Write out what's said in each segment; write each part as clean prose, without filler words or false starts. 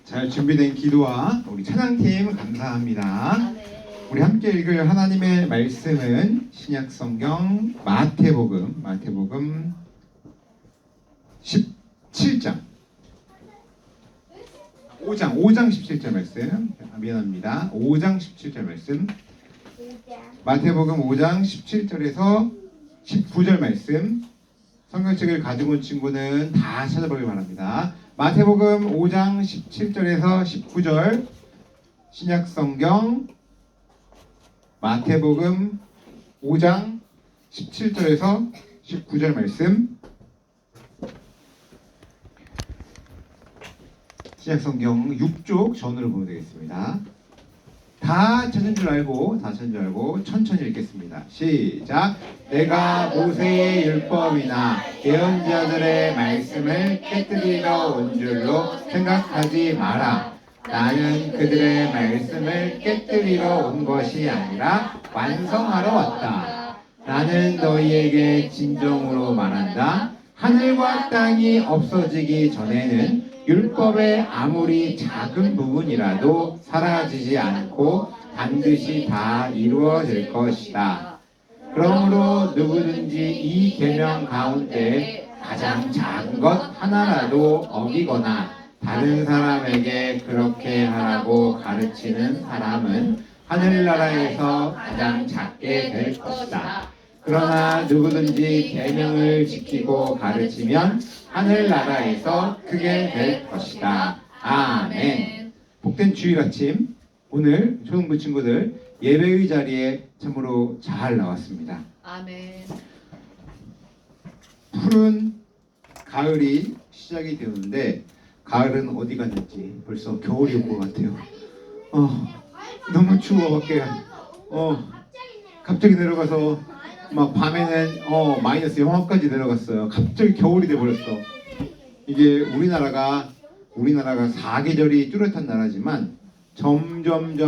잘 준비된 기도와 우리 찬양팀 감사합니다. 아멘. 우리 함께 읽을 하나님의 말씀은 신약성경 마태복음 17장 5장 17절 말씀. 미안합니다. 5장 17절 말씀. 마태복음 5장 17절에서 19절 말씀. 성경책을 가지고 온 친구는 다 찾아보길 바랍니다. 마태복음 5장 17절에서 19절, 신약성경 마태복음 5장 17절에서 19절 말씀. 신약성경 6쪽 전으로 보면 되겠습니다. 다 찾은 줄 알고 천천히 읽겠습니다. 시작. 내가 모세의 율법이나 예언자들의 말씀을 깨뜨리러 온 줄로 생각하지 마라. 나는 그들의 말씀을 깨뜨리러 온 것이 아니라 완성하러 왔다. 나는 너희에게 진정으로 말한다. 하늘과 땅이 없어지기 전에는 율법의 아무리 작은 부분이라도 사라지지 않고 반드시 다 이루어질 것이다. 그러므로 누구든지 이 계명 가운데 가장 작은 것 하나라도 어기거나 다른 사람에게 그렇게 하라고 가르치는 사람은 하늘나라에서 가장 작게 될 것이다. 그러나 누구든지 계명을 지키고 가르치면 하늘나라에서 크게 될 것이다. 아멘. 복된 주일 아침, 오늘 초등부 친구들 예배의 자리에 참으로 잘 나왔습니다. 아멘. 푸른 가을이 시작이 되었는데 가을은 어디 갔는지 벌써 겨울이 온 것 같아요. 너무 추워 밖에. 갑자기 내려가서 막 밤에는 마이너스 영하까지 내려갔어요. 갑자기 겨울이 돼버렸어. 이게 우리나라가 사계절이 뚜렷한 나라지만 점점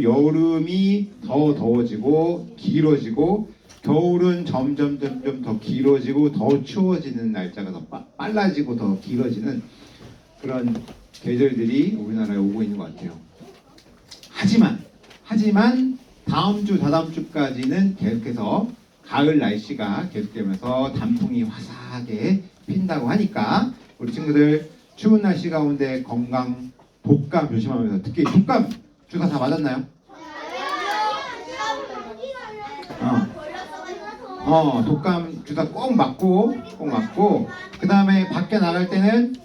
여름이 더 더워지고 길어지고 겨울은 점점 더 길어지고 더 추워지는 날짜가 더 빨라지고 더 길어지는 그런 계절들이 우리나라에 오고 있는 것 같아요. 하지만 다음 주 다다음 주까지는 계속해서 가을 날씨가 계속되면서 단풍이 화사하게 핀다고 하니까 우리 친구들 추운 날씨 가운데 건강 독감 조심하면서, 특히 독감 주사 다 맞았나요? 독감 주사 꼭 맞고 그 다음에 밖에 나갈 때는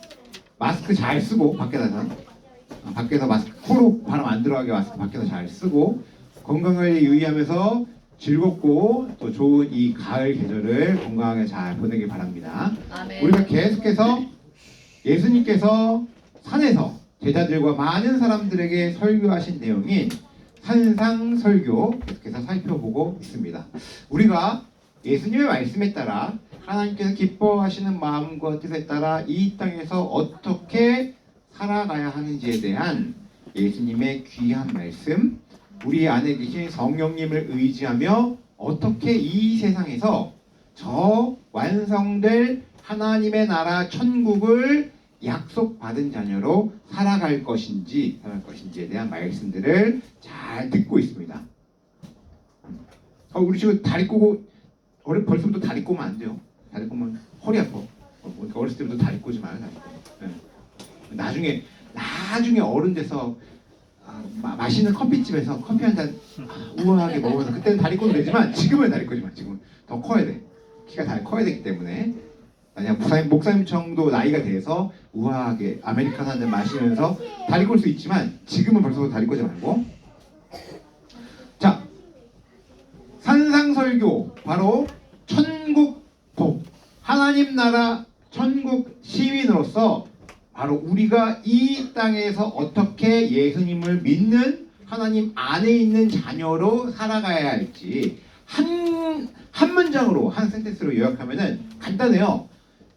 마스크 잘 쓰고, 밖에서 마스크 코로 바람 안 들어가게 마스크 밖에서 잘 쓰고 건강을 유의하면서 즐겁고 또 좋은 이 가을 계절을 건강하게 잘 보내길 바랍니다. 아멘. 우리가 계속해서 예수님께서 산에서 제자들과 많은 사람들에게 설교하신 내용인 산상설교 계속해서 살펴보고 있습니다. 우리가 예수님의 말씀에 따라 하나님께서 기뻐하시는 마음과 뜻에 따라 이 땅에서 어떻게 살아가야 하는지에 대한 예수님의 귀한 말씀, 우리 안에 계신 성령님을 의지하며 어떻게 이 세상에서 저 완성될 하나님의 나라 천국을 약속받은 자녀로 살아갈 것인지에 대한 말씀들을 잘 듣고 있습니다. 우리 지금 다리 꼬고 벌써부터 다리 꼬면 안 돼요. 다리 꼬면 허리 아파. 그러니까 어렸을 때부터 다리 꼬지 마요. 나중에 어른 돼서 맛있는 커피집에서 커피 한 잔 우아하게 먹으면서 그때는 다리 꼬도 되지만 지금은 다리 꼬지 마. 지금은 더 커야 돼. 키가 다 커야 되기 때문에 만약 목사님 정도 나이가 돼서 우아하게 아메리카노 한 잔 마시면서 다리 꼴 수 있지만 지금은 벌써 다리 꼬지 말고. 자, 산상설교, 바로 천국복, 하나님 나라 천국 시민으로서 바로 우리가 이 땅에서 어떻게 예수님을 믿는 하나님 안에 있는 자녀로 살아가야 할지 한 문장으로, 한 센텐스로 요약하면은 간단해요.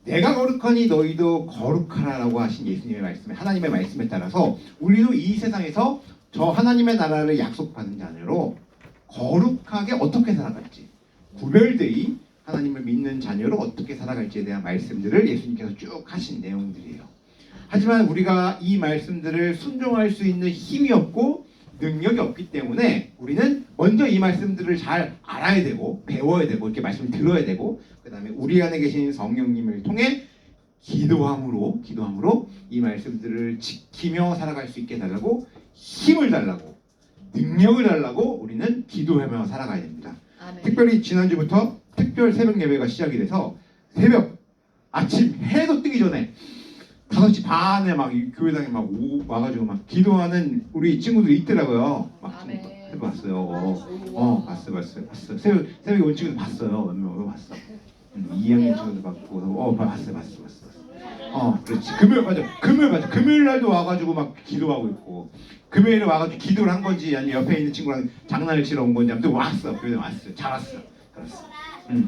내가 거룩하니 너희도 거룩하라라고 하신 예수님의 말씀에, 하나님의 말씀에 따라서 우리도 이 세상에서 저 하나님의 나라를 약속받은 자녀로 거룩하게 어떻게 살아갈지, 구별되이 하나님을 믿는 자녀로 어떻게 살아갈지에 대한 말씀들을 예수님께서 쭉 하신 내용들이에요. 하지만 우리가 이 말씀들을 순종할 수 있는 힘이 없고 능력이 없기 때문에 우리는 먼저 이 말씀들을 잘 알아야 되고 배워야 되고 이렇게 말씀을 들어야 되고 그 다음에 우리 안에 계신 성령님을 통해 기도함으로 이 말씀들을 지키며 살아갈 수 있게 달라고 힘을 달라고 능력을 달라고 우리는 기도하며 살아가야 됩니다. 아멘. 특별히 지난주부터 특별 새벽 예배가 시작이 돼서 새벽 아침 해도 뜨기 전에 5시 반에 막 교회당에 막 와가지고 막 기도하는 우리 친구들이 있더라고요. 막 아멘. 봤어요. 봤어. 새벽에 온 친구들 봤어요. 몇 명 봤어. 2학년 친구들 봤고, 봤어. 그렇지. 금요일 맞아. 금요일 날도 와가지고 막 기도하고 있고, 금요일에 와가지고 기도를 한 건지 아니면 옆에 있는 친구랑 장난을 치러 온 건지 아무튼 왔어. 교회 왔어. 잘 왔어. 그랬어. 아빠는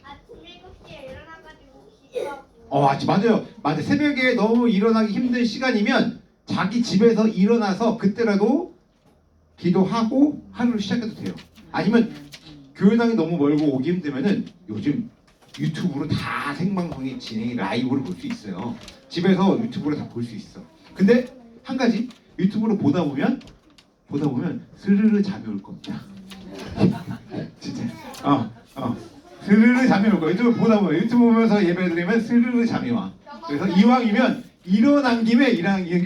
아침 7시에 일어나가지고 기도하고. 맞아요. 새벽에 너무 일어나기 힘든 시간이면 자기 집에서 일어나서 그때라도 기도하고 하루를 시작해도 돼요. 아니면 교회당이 너무 멀고 오기 힘들면은 요즘 유튜브로 다 생방송이 진행이 라이브로 볼 수 있어요. 집에서 유튜브로 다 볼 수 있어. 근데 한 가지 유튜브로 보다 보면 스르르 잠이 올 겁니다. 진짜. 스르르 잠이 올 거야. 유튜브 보다 보면 유튜브 보면서 예배 드리면 스르르 잠이 와. 그래서 이왕이면 일어난 김에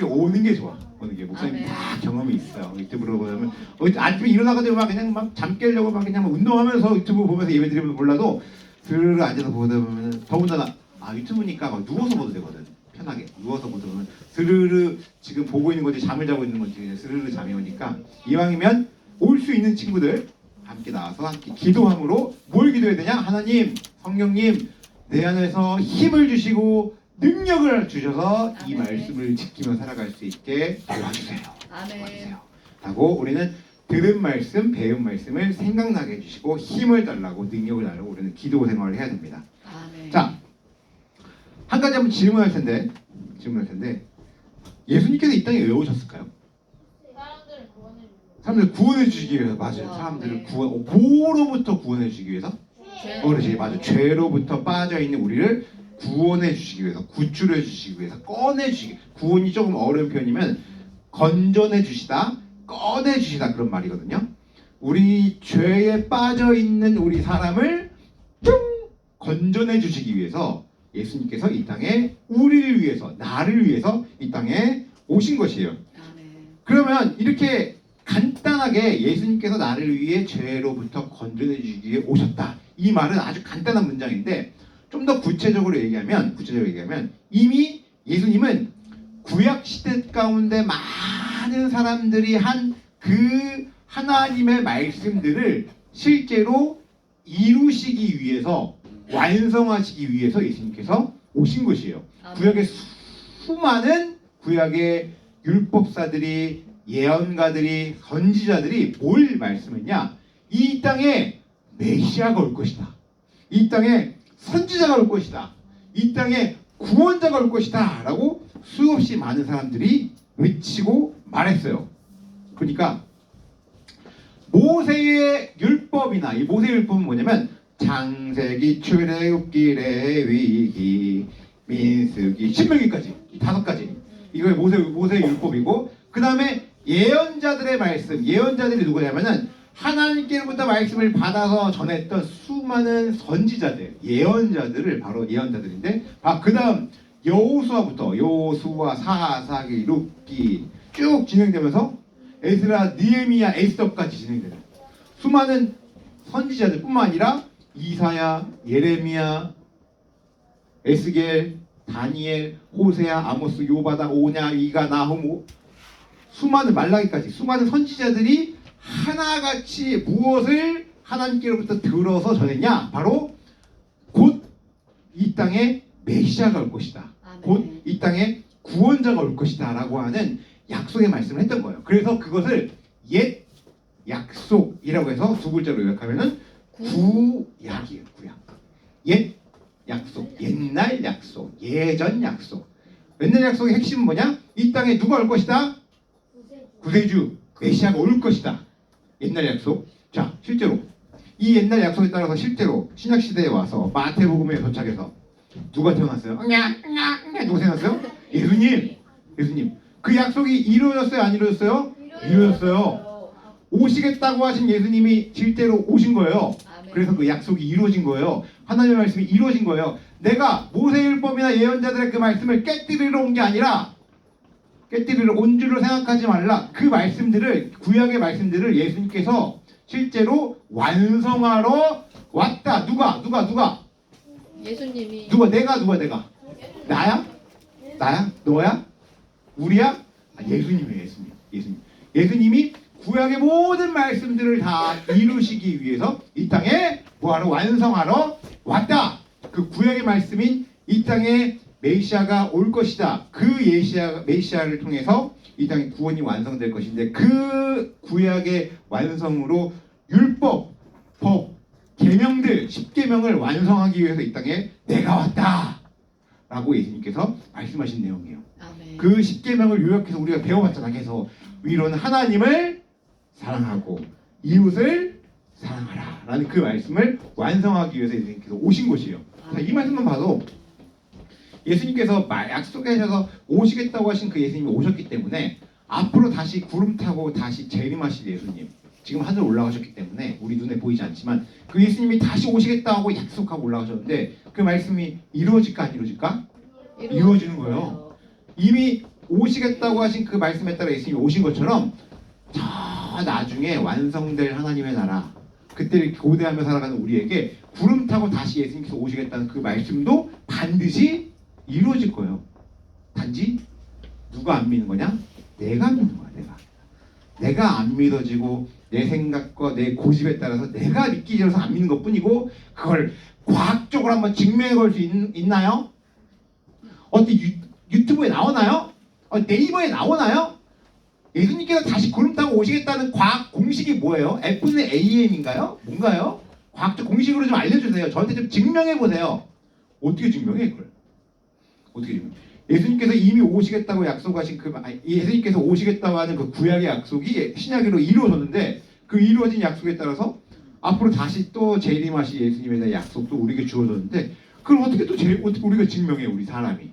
오는 게 좋아. 오는 게 목사님 다 경험이 있어요. 유튜브로 보면 아침에 일어나가지고 막 그냥 막 잠 깨려고 막 그냥 운동하면서 유튜브 보면서 예배 드리면 몰라도 스르르 앉아서 보다 보면 더군다나 유튜브니까 막 누워서 보도 되거든. 편하게 누워서 보다 보면 스르르 지금 보고 있는 건지 잠을 자고 있는 건지 스르르 잠이 오니까 이왕이면 올 수 있는 친구들 함께 나와서 함께 기도함으로 뭘 기도해야 되냐? 하나님, 성령님 내 안에서 힘을 주시고 능력을 주셔서 이 말씀을 지키며 살아갈 수 있게 도와주세요. 도와주세요. 하고 우리는 들은 말씀, 배운 말씀을 생각나게 해주시고 힘을 달라고 능력을 달라고 우리는 기도 생활을 해야 됩니다. 아멘. 자, 한 가지 한번 질문할 텐데 예수님께서 이 땅에 왜 오셨을까요? 사람들을 구원해 주시기 위해서. 맞아요. 사람들을 뭐로부터 구원해 주시기 위해서? 그렇지, 맞아. 죄로부터 빠져 있는 우리를 구원해 주시기 위해서, 구출해 주시기 위해서, 꺼내 주시기. 구원이 조금 어려운 표현이면 건져내 주시다, 꺼내 주시다 그런 말이거든요. 우리 죄에 빠져 있는 우리 사람을 쭉 건져내 주시기 위해서 예수님께서 이 땅에 우리를 위해서, 나를 위해서 이 땅에 오신 것이에요. 그러면 이렇게 간단하게 예수님께서 나를 위해 죄로부터 건져내 주시기 위해 오셨다. 이 말은 아주 간단한 문장인데 좀 더 구체적으로 얘기하면 이미 예수님은 구약 시대 가운데 많은 사람들이 한 그 하나님의 말씀들을 실제로 이루시기 위해서, 완성하시기 위해서 예수님께서 오신 것이에요. 구약의 수많은 구약의 율법사들이, 예언가들이, 선지자들이 뭘 말씀했냐? 이 땅에 메시아가 올 것이다. 이 땅에 선지자가 올 것이다. 이 땅에 구원자가 올 것이다. 라고 수없이 많은 사람들이 외치고 말했어요. 그러니까 모세의 율법이나 이 모세의 율법은 뭐냐면 창세기, 출애굽기, 레위기, 민수기, 신명기까지 이 5가지. 이거 모세의 율법이고 그 다음에 예언자들의 말씀. 예언자들이 누구냐면은 하나님께로부터 말씀을 받아서 전했던 수많은 선지자들, 예언자들을 바로 예언자들인데, 그 다음 여호수아부터 여호수아, 사사기, 룻기 쭉 진행되면서 에스라, 느헤미야, 에스더까지 진행되는 수많은 선지자들뿐만 아니라 이사야, 예레미야, 에스겔, 다니엘, 호세야, 아모스, 요바다, 오냐, 이가, 나훔, 수많은 말라기까지 수많은 선지자들이 하나같이 무엇을 하나님께로부터 들어서 전했냐? 바로 곧 이 땅에 메시아가 올 것이다. 곧 이 땅에 구원자가 올 것이다 라고 하는 약속의 말씀을 했던 거예요. 그래서 그것을 옛 약속이라고 해서 두 글자로 요약하면은 구약이에요. 구약. 옛 약속, 옛날 약속, 예전 약속. 옛날 약속의 핵심은 뭐냐? 이 땅에 누가 올 것이다? 구세주, 메시아가 올 것이다. 옛날 약속. 자, 실제로 이 옛날 약속에 따라서 실제로 신약시대에 와서 마태복음에 도착해서 누가 태어났어요? 누가 태어났어요? 예수님. 그 약속이 이루어졌어요? 안 이루어졌어요? 이루어졌어요. 오시겠다고 하신 예수님이 실제로 오신 거예요. 그래서 그 약속이 이루어진 거예요. 하나님의 말씀이 이루어진 거예요. 내가 모세율법이나 예언자들의 그 말씀을 깨뜨리러 온 게 아니라 깨뜨리러 온 줄로 생각하지 말라. 그 말씀들을 구약의 말씀들을 예수님께서 실제로 완성하러 왔다. 누가? 예수님이 누가? 내가? 나야? 너야? 우리야? 예수님이에요. 예수님이 구약의 모든 말씀들을 다 이루시기 위해서 이 땅에 뭐하러 완성하러 왔다. 그 구약의 말씀인 이 땅에 메시아가 올 것이다. 그 메시아를 통해서 이 땅에 구원이 완성될 것인데 그 구약의 완성으로 율법, 법, 계명들 10계명을 완성하기 위해서 이 땅에 내가 왔다. 라고 예수님께서 말씀하신 내용이에요. 아멘. 그 10계명을 요약해서 우리가 배워봤잖아. 그래서 위로는 하나님을 사랑하고 이웃을 사랑하라 라는 그 말씀을 완성하기 위해서 예수님께서 오신 것이에요. 자, 이 말씀만 봐도 예수님께서 약속하셔서 오시겠다고 하신 그 예수님이 오셨기 때문에 앞으로 다시 구름 타고 다시 재림하실 예수님, 지금 하늘 올라가셨기 때문에 우리 눈에 보이지 않지만 그 예수님이 다시 오시겠다고 약속하고 올라가셨는데 그 말씀이 이루어질까 안 이루어질까? 이루어지는 거예요. 이미 오시겠다고 하신 그 말씀에 따라 예수님이 오신 것처럼 저 나중에 완성될 하나님의 나라, 그때를 고대하며 살아가는 우리에게 구름 타고 다시 예수님께서 오시겠다는 그 말씀도 반드시 이루어질 거예요. 단지 누가 안 믿는 거냐? 내가 믿는 거야. 내가 안 믿어지고 내 생각과 내 고집에 따라서 내가 믿기 싫어서 안 믿는 것뿐이고 그걸 과학적으로 한번 증명해 볼 수 있나요? 어디 유튜브에 나오나요? 네이버에 나오나요? 예수님께서 다시 구름 타고 오시겠다는 과학 공식이 뭐예요? F는 AM인가요? 뭔가요? 과학적 공식으로 좀 알려주세요. 저한테 좀 증명해 보세요. 어떻게 증명해 그걸? 어떻게 증명해? 예수님께서 이미 오시겠다고 약속하신 예수님께서 오시겠다고 하는 그 구약의 약속이 신약으로 이루어졌는데 그 이루어진 약속에 따라서 앞으로 다시 또 재림하실 예수님에 대한 약속도 우리에게 주어졌는데 그걸 어떻게 우리가 증명해? 우리 사람이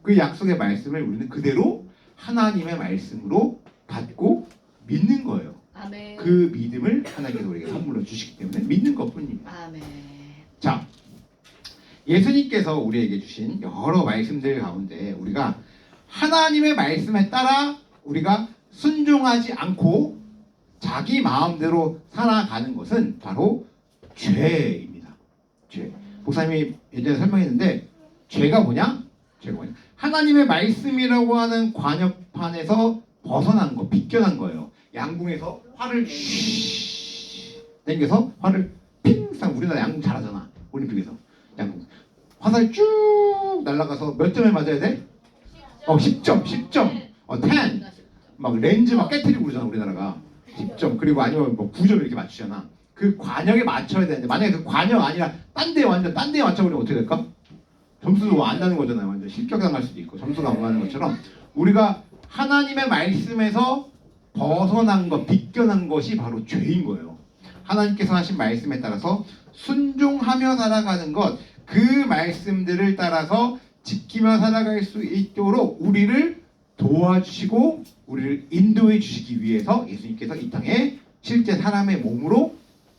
그 약속의 말씀을 우리는 그대로 하나님의 말씀으로 받고 믿는 거예요. 아멘. 그 믿음을 하나님께서 우리에게 선물로 주시기 때문에 믿는 것뿐입니다. 아멘. 자, 예수님께서 우리에게 주신 여러 말씀들 가운데 우리가 하나님의 말씀에 따라 우리가 순종하지 않고 자기 마음대로 살아가는 것은 바로 죄입니다. 죄. 목사님이 예전에 설명했는데 죄가 뭐냐? 하나님의 말씀이라고 하는 관역판에서 벗어난 거, 비껴난 거예요. 양궁에서 활을 당겨서 활을 핑! 우리나라 양궁 잘하잖아. 올림픽에서. 양궁. 화살 쭉 날아가서 몇 점에 맞아야 돼? 10점. 10. 막 렌즈 막 깨트리고 그러잖아, 우리나라가. 10점. 그리고 아니면 뭐 9점 이렇게 맞추잖아. 그 관역에 맞춰야 되는데 만약에 그 관역 아니라 딴 데에 맞춰버리면 어떻게 될까? 점수도 안 나는 거잖아요. 완전 실격당할 수도 있고 점수가 안 나는 것처럼 우리가 하나님의 말씀에서 벗어난 것, 비껴난 것이 바로 죄인 거예요. 하나님께서 하신 말씀에 따라서 순종하며 살아가는 것, 그 말씀들을 따라서 지키며 살아갈 수 있도록 우리를 도와주시고 우리를 인도해 주시기 위해서 예수님께서 이 땅에 실제 사람의 몸으로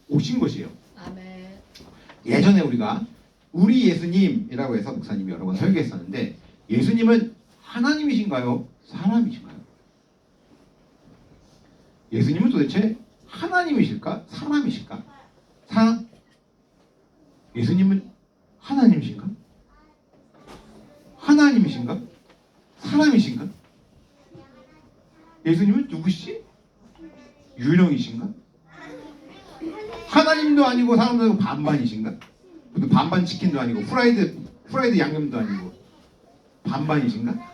오신 것이에요. 아멘. 예전에 우리가 우리 예수님이라고 해서 목사님이 여러 번 설교했었는데 예수님은 하나님이신가요? 사람이신가요? 예수님은 도대체 하나님이실까? 사람이실까? 사람? 예수님은 하나님이신가? 하나님이신가? 사람이신가? 예수님은 누구시지? 유령이신가? 하나님도 아니고 사람도 아니고 반반이신가? 반반 치킨도 아니고 프라이드 양념도 아니고 반반이신가?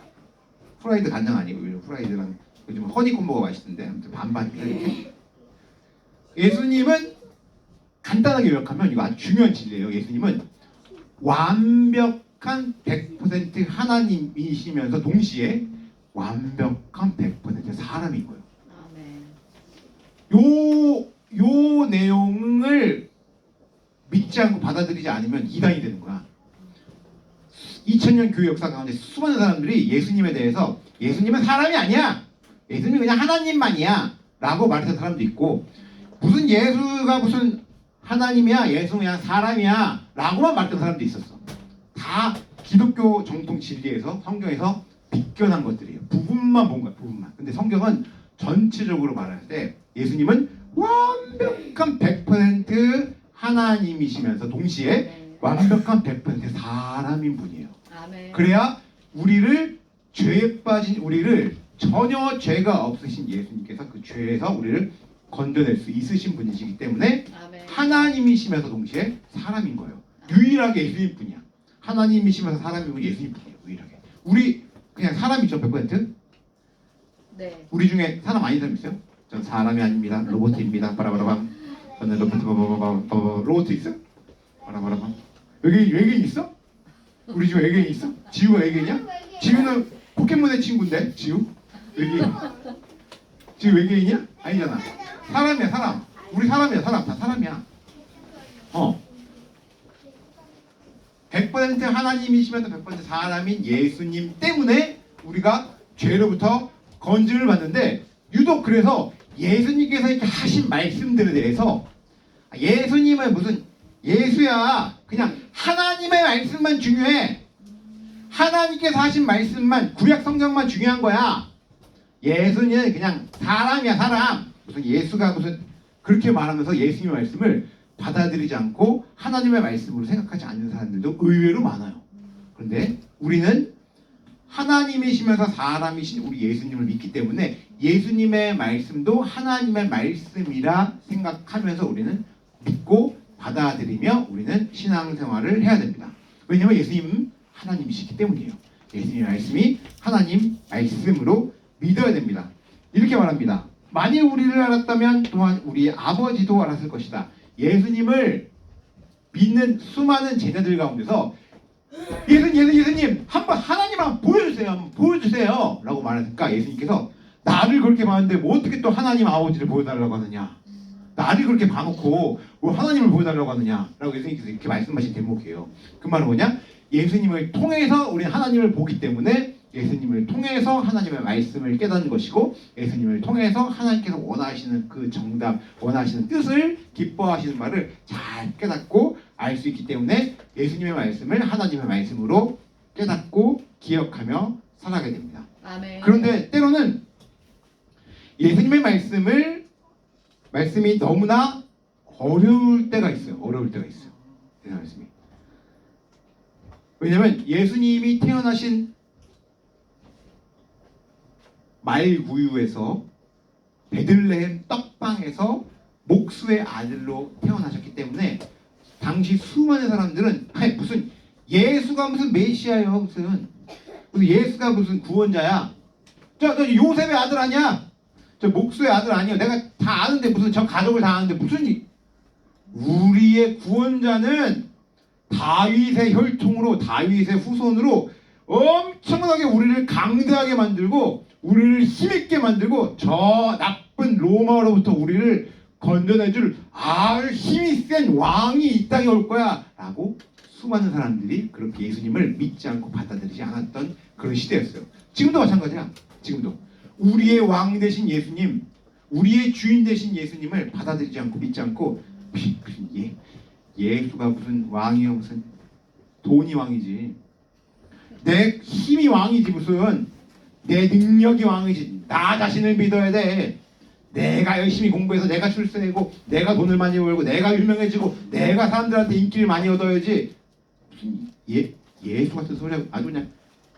프라이드 간장 아니고 프라이드랑 요즘 허니콤보가 맛있던데 아무튼 반반이야 이렇게. 예수님은 간단하게 요약하면 이거 아주 중요한 진리예요. 예수님은 완벽한 100% 하나님이시면서 동시에 완벽한 100% 사람인 거예요. 아멘. 요 내용을 믿지 않고 받아들이지 않으면 이단이 되는 거야. 2000년 교회 역사 가운데 수많은 사람들이 예수님에 대해서 예수님은 사람이 아니야, 예수님은 그냥 하나님만이야 라고 말했던 사람도 있고, 무슨 예수가 무슨 하나님이야, 예수 그냥 사람이야 라고만 말했던 사람도 있었어. 다 기독교 정통 진리에서 성경에서 비껴난 것들이에요. 부분만 본 거야, 부분만. 근데 성경은 전체적으로 말할 때 예수님은 완벽한 100% 하나님이시면서 동시에 네. 완벽한 100% 사람인 분이에요. 아멘. 그래야 우리를, 죄에 빠진 우리를, 전혀 죄가 없으신 예수님께서 그 죄에서 우리를 건져낼 수 있으신 분이시기 때문에 아멘. 하나님이시면서 동시에 사람인 거예요. 유일하게 예수님 뿐이야. 하나님이시면서 사람이고 예수님 뿐이에요. 유일하게. 우리 그냥 사람이죠, 100%? 네. 우리 중에 사람 아닌 사람 있어요? 전 사람이 아닙니다. 로봇입니다. 바라바라밤. 저는 로봇 있어? 바라바라밤. 외계인 있어? 우리 중에 외계인 있어? 지우가 외계인이야? 지우는 포켓몬의 친구인데, 지우? 외계인. 지우 외계인이야? 아니잖아. 사람이야, 사람. 우리 사람이야, 사람. 다 사람이야. 100% 하나님이시면서 100% 사람인 예수님 때문에 우리가 죄로부터 건짐을 받는데, 유독 그래서 예수님께서 이렇게 하신 말씀들에 대해서, 예수님은 무슨 예수야, 그냥 하나님의 말씀만 중요해, 하나님께서 하신 말씀만, 구약 성경만 중요한 거야, 예수님은 그냥 사람이야, 사람. 무슨 예수가 무슨 그렇게 말하면서 예수님의 말씀을 받아들이지 않고 하나님의 말씀으로 생각하지 않는 사람들도 의외로 많아요. 그런데 우리는 하나님이시면서 사람이신 우리 예수님을 믿기 때문에 예수님의 말씀도 하나님의 말씀이라 생각하면서 우리는 믿고 받아들이며 우리는 신앙생활을 해야 됩니다. 왜냐하면 예수님은 하나님이시기 때문이에요. 예수님의 말씀이 하나님 말씀으로 믿어야 됩니다. 이렇게 말합니다. 만일 우리를 알았다면 또한 우리 아버지도 알았을 것이다. 예수님을 믿는 수많은 제자들 가운데서 예수님 한번 하나님 한번 보여주세요 라고 말하니까 예수님께서 나를 그렇게 봤는데 뭐 어떻게 또 하나님 아버지를 보여달라고 하느냐, 나를 그렇게 봐놓고 뭐 하나님을 보여달라고 하느냐 라고 예수님께서 이렇게 말씀하신 대목이에요. 그 말은 뭐냐, 예수님을 통해서 우리는 하나님을 보기 때문에 예수님을 통해서 하나님의 말씀을 깨닫는 것이고, 예수님을 통해서 하나님께서 원하시는 그 정답, 원하시는 뜻을, 기뻐하시는 말을 잘 깨닫고 알 수 있기 때문에 예수님의 말씀을 하나님의 말씀으로 깨닫고 기억하며 살아가게 됩니다. 아멘. 그런데 때로는 예수님의 말씀이 너무나 어려울 때가 있어요. 그 말씀이. 왜냐하면 예수님이 태어나신 말구유에서 베들레헴 떡방에서 목수의 아들로 태어나셨기 때문에 당시 수많은 사람들은 무슨 예수가 무슨 메시아예요, 무슨 예수가 무슨 구원자야, 저 요셉의 아들 아니야, 저 목수의 아들 아니야, 내가 다 아는데 무슨 저 가족을 다 아는데 무슨, 우리의 구원자는 다윗의 혈통으로, 다윗의 후손으로 엄청나게 우리를 강대하게 만들고 우리를 힘있게 만들고 저 나쁜 로마로부터 우리를 건져내줄 아주 힘이 센 왕이 이 땅에 올 거야 라고 수많은 사람들이 그렇게 예수님을 믿지 않고 받아들이지 않았던 그런 시대였어요. 지금도 마찬가지야. 지금도 우리의 왕 되신 예수님, 우리의 주인 되신 예수님을 받아들이지 않고 믿지 않고 예수가 무슨 왕이요, 무슨 돈이 왕이지, 내 힘이 왕이지, 무슨 내 능력이 왕이지, 나 자신을 믿어야 돼. 내가 열심히 공부해서 내가 출세하고 내가 돈을 많이 벌고 내가 유명해지고 내가 사람들한테 인기를 많이 얻어야지, 무슨 예수 같은 소리 하고 아주 그냥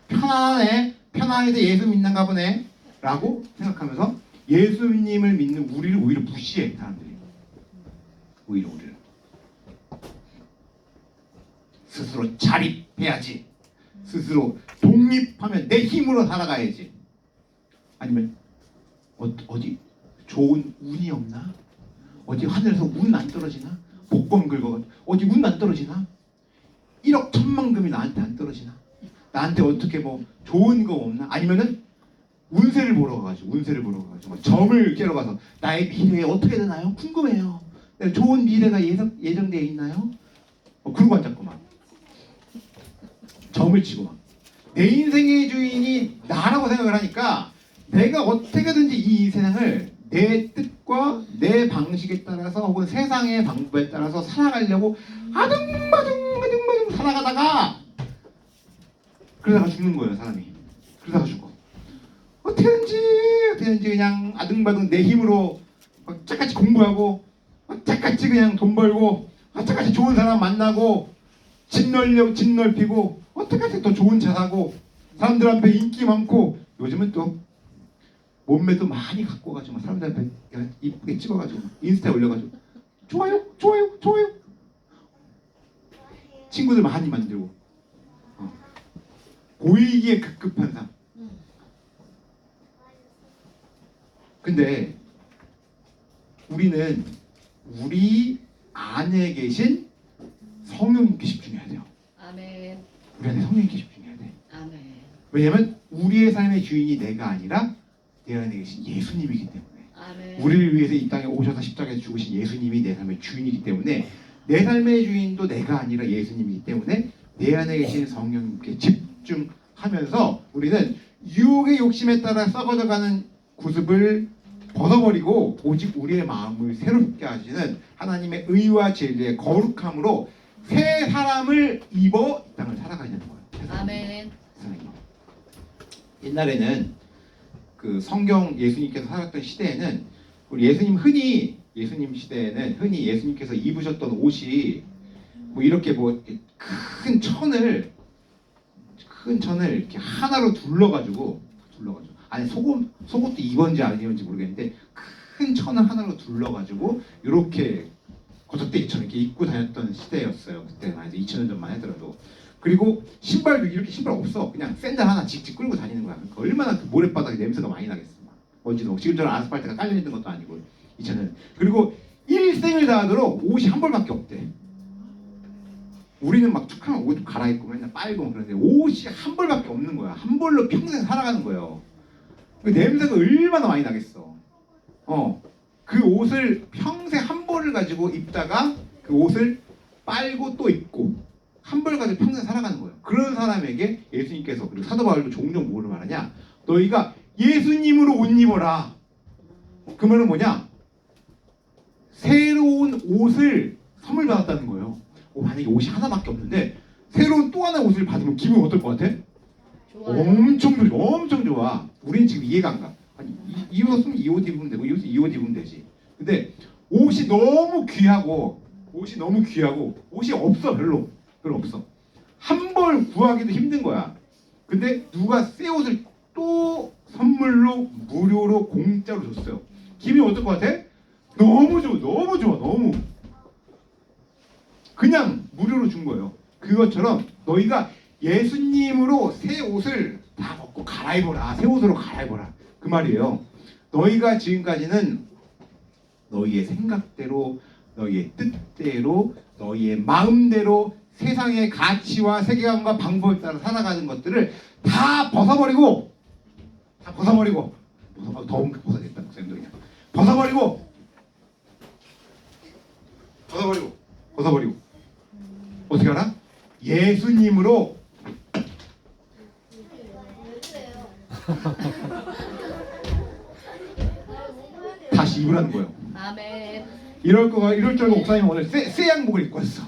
편안해서 예수 믿는가 보네 라고 생각하면서 예수님을 믿는 우리를 오히려 무시해. 사람들이 오히려 우리를 스스로 자립해야지, 스스로 독립하면 내 힘으로 살아가야지, 아니면 어디 좋은 운이 없나, 어디 하늘에서 운 안 떨어지나, 복권 긁어 어디 운 안 떨어지나, 1억 1000만금이 나한테 안 떨어지나, 나한테 어떻게 뭐 좋은 거 없나, 아니면은 운세를 보러 가가지고 뭐 점을 깨러 가서 나의 미래에 어떻게 되나요? 궁금해요. 좋은 미래가 예정되어 있나요? 그러고 앉았구만. 점을 치고 막. 내 인생의 주인이 나라고 생각을 하니까 내가 어떻게든지 이 세상을 내 뜻과 내 방식에 따라서 혹은 세상의 방법에 따라서 살아가려고 아둥바둥 살아가다가 그러다가 죽는 거예요, 사람이. 그러다가 죽어. 어떻게든지 그냥 아둥바둥 내 힘으로 어짝같이 공부하고 어짝같이 그냥 돈 벌고 어짝같이 좋은 사람 만나고 집 넓히고 어떡하지 또 좋은 차 사고 사람들 앞에 인기 많고 요즘은 또 몸매도 많이 갖고 가지고 사람들 앞에 이쁘게 찍어가지고 인스타에 올려가지고 좋아요 친구들 많이 만들고 보이기에 급급한 삶. 근데 우리는 우리 안에 계신 성령님께 집중해야 돼요. 아멘. 우리 안에 성령님께 집중해야 돼. 아멘. 왜냐면 우리의 삶의 주인이 내가 아니라 내 안에 계신 예수님이기 때문에. 아멘. 우리를 위해서 이 땅에 오셔서 십자가에서 죽으신 예수님이 내 삶의 주인이기 때문에 내 삶의 주인도 내가 아니라 예수님이기 때문에 내 안에 계신 성령님께 집중하면서 우리는 유혹의 욕심에 따라 썩어져가는 구습을 벗어버리고 오직 우리의 마음을 새롭게 하시는 하나님의 의와 진리의 거룩함으로 새 사람을 입어 이 땅을 살아가야 되는 거예요. 아멘. 옛날에는 그 성경 예수님께서 살았던 시대에는 우리 예수님 시대에는 흔히 예수님께서 입으셨던 옷이 뭐 이렇게 뭐 큰 천을 이렇게 하나로 둘러가지고 아니 속옷도 입었는지 안 입었는지 모르겠는데 큰 천을 하나로 둘러가지고 이렇게 거적대기처럼 이렇게 입고 다녔던 시대였어요. 그때만 해도 2000년 전만 하더라도. 그리고 신발도 이렇게 신발 없어. 그냥 샌들 하나 직직 끌고 다니는 거야. 그러니까 얼마나 그 모래바닥에 냄새가 많이 나겠어. 먼지도 지금처럼 아스팔트가 깔려있는 것도 아니고 2000년. 그리고 일생을 다하도록 옷이 한 벌밖에 없대. 우리는 막 툭하면 옷 갈아입고 맨날 빨고 그러는데 옷이 한 벌밖에 없는 거야. 한 벌로 평생 살아가는 거예요. 그 냄새가 얼마나 많이 나겠어. 그 옷을 평생 한 벌을 가지고 입다가 그 옷을 빨고 또 입고 한 벌 가지고 평생 살아가는 거예요. 그런 사람에게 예수님께서 그리고 사도 바울도 종종 뭐를 말하냐? 너희가 예수님으로 옷 입어라. 그 말은 뭐냐? 새로운 옷을 선물 받았다는 거예요. 만약에 옷이 하나밖에 없는데 새로운 또 하나의 옷을 받으면 기분 어떨 것 같아? 좋아요. 엄청 좋아. 우리는 지금 이해가 안 가. 아니 이 옷은 이 옷 입으면 되고 이 옷은 이 옷 입으면 되지. 근데 옷이 너무 귀하고 옷이 없어. 별로 없어. 한 벌 구하기도 힘든 거야. 근데 누가 새 옷을 또 선물로 무료로 공짜로 줬어요. 기분이 어떨 것 같아? 너무 좋아. 그냥 무료로 준 거예요. 그것처럼 너희가 예수님으로 새 옷을 다 벗고 갈아입어라. 새 옷으로 갈아입어라. 그 말이에요. 너희가 지금까지는 너희의 생각대로, 너희의 뜻대로, 너희의 마음대로 세상의 가치와 세계관과 방법에 따라 살아가는 것들을 다 벗어버리고 더운 거 벗어야겠다. 목사님도 그냥 벗어버리고 어떻게 알아? 예수님으로 다시 입으라는 거예요. 아멘. 이럴 줄 알고 목사님 오늘 새 양복을 입고 왔어.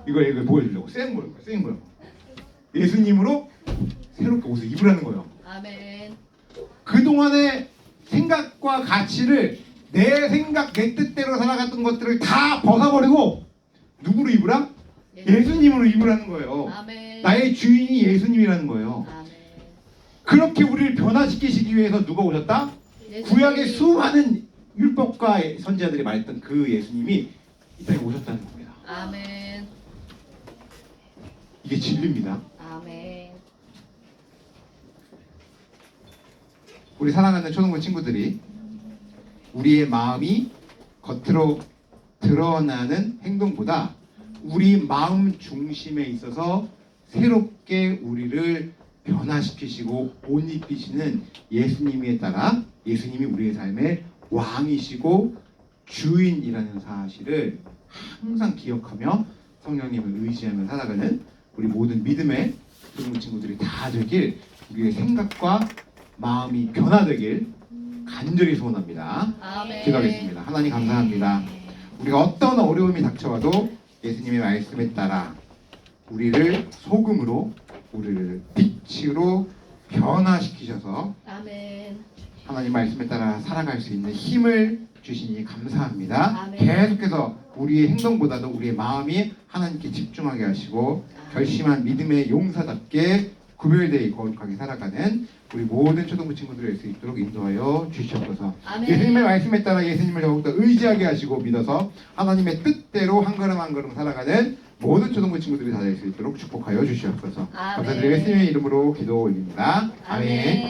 이걸 보여주려고 새 양복을 예수님으로 새롭게 옷을 입으라는 거예요. 아멘. 그동안의 생각과 가치를 내 생각, 내 뜻대로 살아갔던 것들을 다 벗어버리고 누구로 입으라? 예수님으로 입으라는 거예요. 아멘. 나의 주인이 예수님이라는 거예요. 아멘. 그렇게 우리를 변화시키시기 위해서 누가 오셨다? 예수님. 구약의 수많은 율법과 선지자들이 말했던 그 예수님이 이 땅에 오셨다는 겁니다. 아멘. 이게 진리입니다. 아멘. 우리 사랑하는 초등부 친구들이 우리의 마음이 겉으로 드러나는 행동보다 우리 마음 중심에 있어서 새롭게 우리를 변화시키시고 옷 입히시는 예수님에 따라 예수님이 우리의 삶의 왕이시고 주인이라는 사실을 항상 기억하며 성령님을 의지하며 살아가는 우리 모든 믿음의 초등부 친구들이 다 되길, 우리의 생각과 마음이 변화되길 간절히 소원합니다. 아멘. 기도하겠습니다. 하나님 감사합니다. 우리가 어떤 어려움이 닥쳐와도 예수님의 말씀에 따라 우리를 소금으로, 우리를 빛으로 변화시키셔서 아멘. 하나님 말씀에 따라 살아갈 수 있는 힘을 주시니 감사합니다. 아멘. 계속해서 우리의 행동보다도 우리의 마음이 하나님께 집중하게 하시고 결심한 믿음의 용사답게 구별되어 거룩하게 살아가는 우리 모든 초등부 친구들이 될 수 있도록 인도하여 주시옵소서. 아멘. 예수님의 말씀에 따라 예수님을 더욱더 의지하게 하시고 믿어서 하나님의 뜻대로 한 걸음 한 걸음 살아가는 모든 초등부 친구들이 다 될 수 있도록 축복하여 주시옵소서. 아멘. 감사드리며 예수님의 이름으로 기도 올립니다. 아멘.